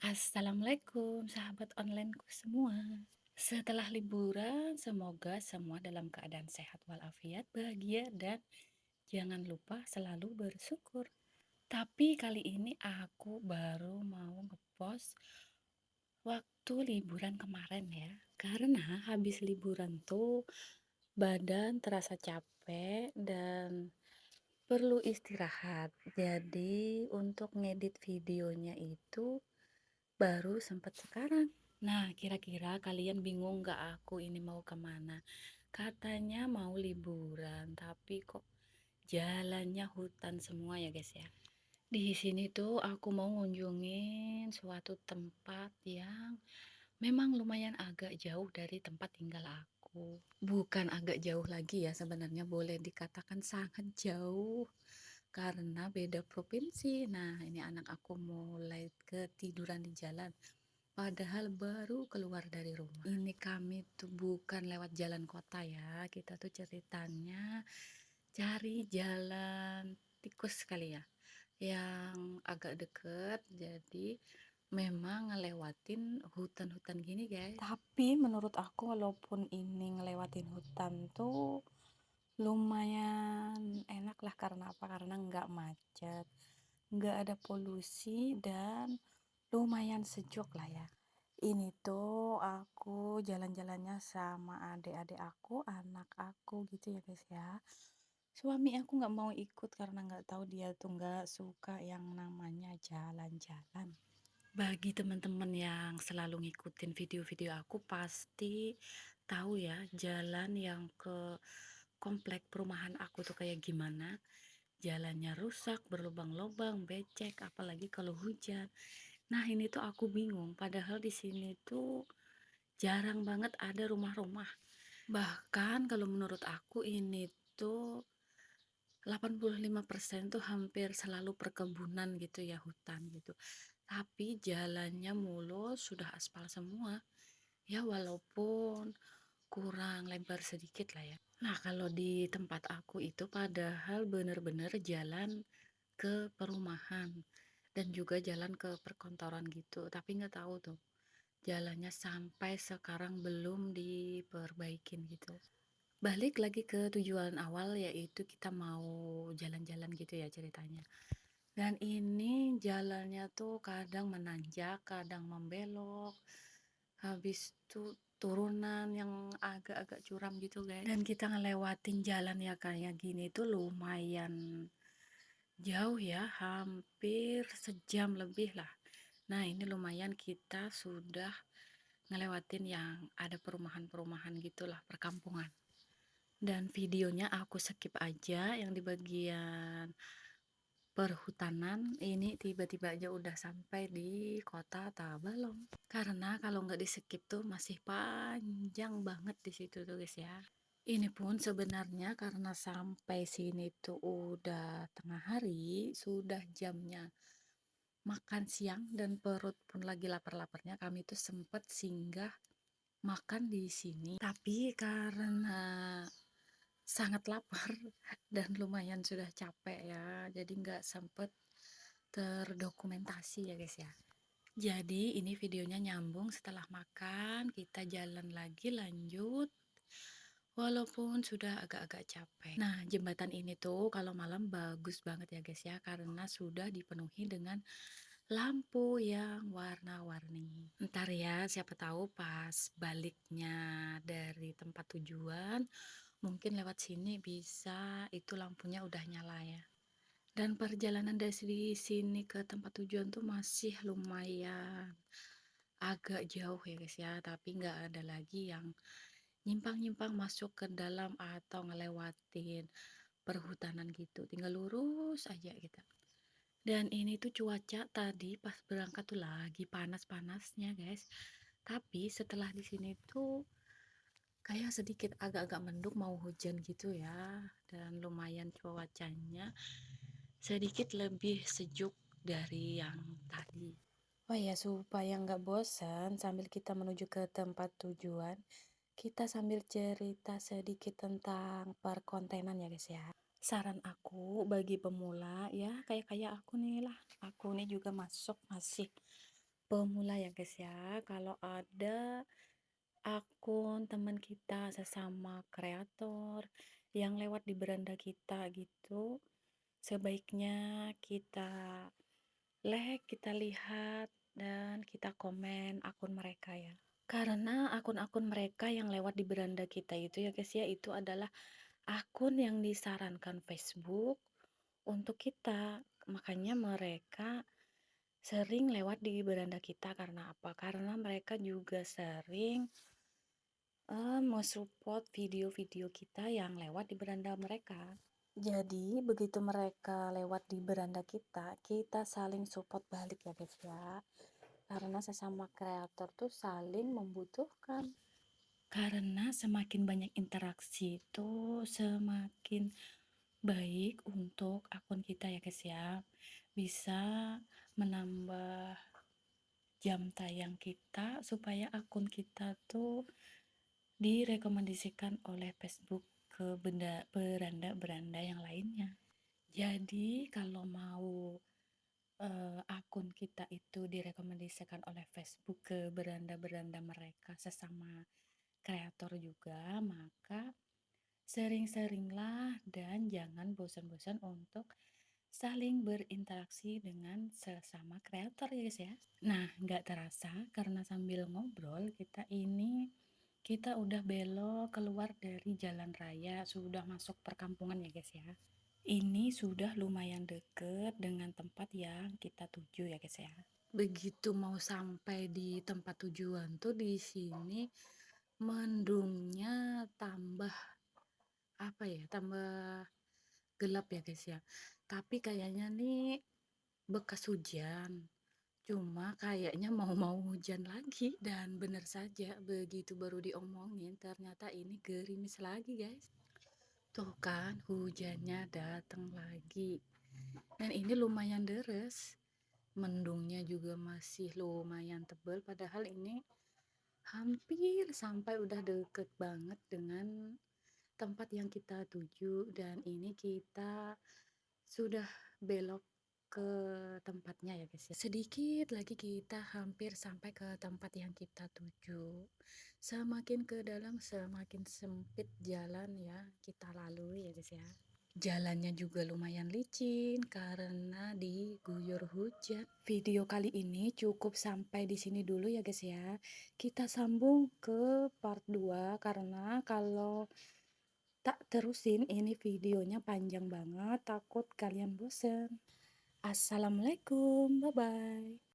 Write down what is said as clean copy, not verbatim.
Assalamualaikum sahabat onlineku semua. Setelah liburan, semoga semua dalam keadaan sehat walafiat, bahagia, dan jangan lupa selalu bersyukur. Tapi kali ini aku baru mau ngepost waktu liburan kemarin ya. Karena habis liburan tuh badan terasa capek dan perlu istirahat. Jadi untuk ngedit videonya itu baru sempet sekarang. Nah, kira-kira kalian bingung nggak aku ini mau kemana? Katanya mau liburan, tapi kok jalannya hutan semua ya guys ya. Di sini tuh aku mau ngunjungin suatu tempat yang memang lumayan agak jauh dari tempat tinggal aku. Bukan agak jauh lagi ya, sebenarnya boleh dikatakan sangat jauh karena beda provinsi. Nah, ini anak aku mulai ketiduran di jalan. Padahal baru keluar dari rumah. Ini kami tuh bukan lewat jalan kota ya. Kita tuh ceritanya cari jalan tikus kali ya. Yang agak deket. Jadi memang ngelewatin hutan-hutan gini guys. Tapi menurut aku walaupun ini ngelewatin hutan tuh lumayan enak lah, karena apa? Karena nggak macet, nggak ada polusi, dan lumayan sejuk lah ya. Ini tuh aku jalan-jalannya sama adik-adik aku, anak aku gitu ya guys ya. Suami aku nggak mau ikut karena nggak tahu, dia tuh nggak suka yang namanya jalan-jalan. Bagi teman-teman yang selalu ngikutin video-video aku pasti tahu ya jalan yang ke komplek perumahan aku tuh kayak gimana. Jalannya rusak, berlubang-lubang, becek, apalagi kalau hujan. Nah, ini tuh aku bingung, padahal di sini tuh jarang banget ada rumah-rumah. Bahkan kalau menurut aku ini tuh 85% tuh hampir selalu perkebunan gitu ya, hutan gitu. Tapi jalannya mulus, sudah aspal semua. Ya walaupun kurang lebar sedikit lah ya. Nah, kalau di tempat aku itu padahal bener-bener jalan ke perumahan dan juga jalan ke perkantoran gitu. Tapi nggak tahu tuh jalannya sampai sekarang belum diperbaikin gitu. Balik lagi ke tujuan awal, yaitu kita mau jalan-jalan gitu ya ceritanya. Dan ini jalannya tuh kadang menanjak, kadang membelok, habis itu turunan yang agak-agak curam gitu guys. Dan kita ngelewatin jalan ya kayak gini tuh lumayan jauh ya, hampir sejam lebih lah. Nah, ini lumayan kita sudah ngelewatin yang ada perumahan-perumahan gitulah, perkampungan. Dan videonya aku skip aja yang di bagian perhutanan. Ini tiba-tiba aja udah sampai di kota Tabalong. Karena kalau nggak di skip tuh masih panjang banget di situ tuh guys ya. Ini pun sebenarnya karena sampai sini tuh udah tengah hari, sudah jamnya makan siang dan perut pun lagi lapar-laparnya, kami tuh sempet singgah makan di sini. Tapi karena sangat lapar dan lumayan sudah capek ya, jadi nggak sempet terdokumentasi ya guys ya. Jadi ini videonya nyambung, setelah makan kita jalan lagi lanjut walaupun sudah agak-agak capek. Nah, jembatan ini tuh kalau malam bagus banget ya guys ya, karena sudah dipenuhi dengan lampu yang warna-warni. Ntar ya, siapa tahu pas baliknya dari tempat tujuan mungkin lewat sini bisa itu lampunya udah nyala ya. Dan perjalanan dari sini ke tempat tujuan tuh masih lumayan agak jauh ya guys ya, tapi nggak ada lagi yang nyimpang-nyimpang masuk ke dalam atau ngelewatin perhutanan gitu, tinggal lurus aja gitu. Dan ini tuh cuaca tadi pas berangkat tuh lagi panas-panasnya guys, tapi setelah di sini tuh kayak sedikit agak-agak mendung mau hujan gitu ya, dan lumayan cuacanya sedikit lebih sejuk dari yang tadi. Oh ya, supaya nggak bosan sambil kita menuju ke tempat tujuan, kita sambil cerita sedikit tentang perkontenan ya guys ya. Saran aku bagi pemula ya, kayak aku nih lah. Aku nih juga masih pemula ya guys ya, kalau ada akun teman kita sesama kreator yang lewat di beranda kita gitu, sebaiknya kita like, kita lihat, dan kita komen akun mereka ya. Karena akun-akun mereka yang lewat di beranda kita itu ya guys ya, itu adalah akun yang disarankan Facebook untuk kita. Makanya mereka sering lewat di beranda kita karena apa? Karena mereka juga sering support video-video kita yang lewat di beranda mereka. Jadi begitu mereka lewat di beranda kita, kita saling support balik ya guys ya. Karena sesama kreator tuh saling membutuhkan. Karena semakin banyak interaksi itu semakin baik untuk akun kita ya guys ya. Bisa menambah jam tayang kita supaya akun kita tuh direkomendasikan oleh Facebook ke beranda-beranda yang lainnya. Jadi kalau mau akun kita itu direkomendasikan oleh Facebook ke beranda-beranda mereka sesama kreator juga, maka sering-seringlah dan jangan bosan-bosan untuk saling berinteraksi dengan sesama kreator ya guys ya. Nah, nggak terasa karena sambil ngobrol kita udah belok keluar dari jalan raya, sudah masuk perkampungan ya guys ya. Ini sudah lumayan deket dengan tempat yang kita tuju ya guys ya. Begitu mau sampai di tempat tujuan tuh di sini mendungnya tambah tambah gelap ya guys ya. Tapi kayaknya nih bekas hujan. Cuma kayaknya mau hujan lagi dan bener saja begitu baru diomongin ternyata ini gerimis lagi guys. Tuh kan hujannya datang lagi. Dan ini lumayan deres. Mendungnya juga masih lumayan tebal padahal ini hampir sampai udah deket banget dengan tempat yang kita tuju dan ini kita sudah belok ke tempatnya ya guys ya. Sedikit lagi kita hampir sampai ke tempat yang kita tuju. Semakin ke dalam semakin sempit jalan ya kita lalui ya guys ya. Jalannya juga lumayan licin karena diguyur hujan. Video kali ini cukup sampai di sini dulu ya guys ya. Kita sambung ke part 2 karena kalau tak terusin ini videonya panjang banget, takut kalian bosen. Assalamualaikum, bye bye.